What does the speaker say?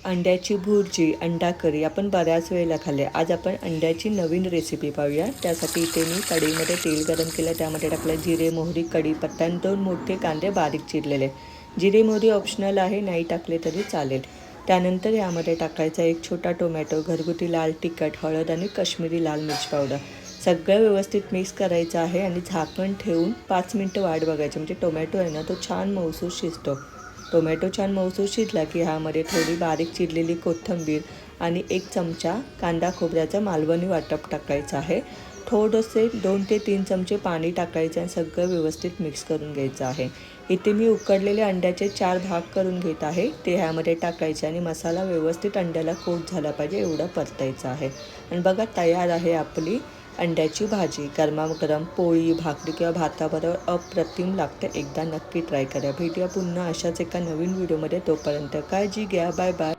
अंड्याची भुर्जी, अंडा करी आपण बऱ्याच वेळेला खाल्ले. आज आपण अंड्याची नवीन रेसिपी पाहूया. त्यासाठी इथे मी कढईमध्ये तेल गरम केलं, त्यामध्ये टाकलं जिरे, मोहरी, कढीपत्ता आणि 2 मोठे कांदे बारीक चिरलेले. जिरे मोहरी ऑप्शनल आहे, नाही टाकले तरी चालेल. त्यानंतर यामध्ये टाकायचा एक छोटा टोमॅटो, घरगुती लाल तिखट, हळद आणि काश्मीरी लाल मिर्च पावडर. सगळं व्यवस्थित मिक्स करायचं आहे आणि झाकण ठेवून 5 मिनटं वाट बघायची. म्हणजे टोमॅटो आहे ना, तो छान मऊसूत शिजतो. टोमॅटो छान मऊसूत शिजला की ह्यामध्ये थोडी बारीक चिरलेली कोथिंबीर आणि 1 चमचा कांदा खोबऱ्याचं मालवणी वाटप टाकायचं आहे. थोडेसे 2 ते 3 चमचे पाणी टाकायचं आणि सगळं व्यवस्थित मिक्स करून घ्यायचं आहे. इथे मी उकडलेले अंड्याचे 4 भाग करून घेत आहे. ते ह्यामध्ये टाकायचे आणि मसाला व्यवस्थित अंड्याला कोट झाला पाहिजे एवढं परतायचं आहे. आणि बघा, तयार आहे आपली अंड्याची भाजी. गरमागरम पोळी, भाकरी किंवा भाताबरोबर अप्रतिम लागते. एकदा नक्की ट्राय करा. भेटूया पुन्हा अशाच एका नवीन व्हिडिओमध्ये. तोपर्यंत काळजी घ्या. Bye bye.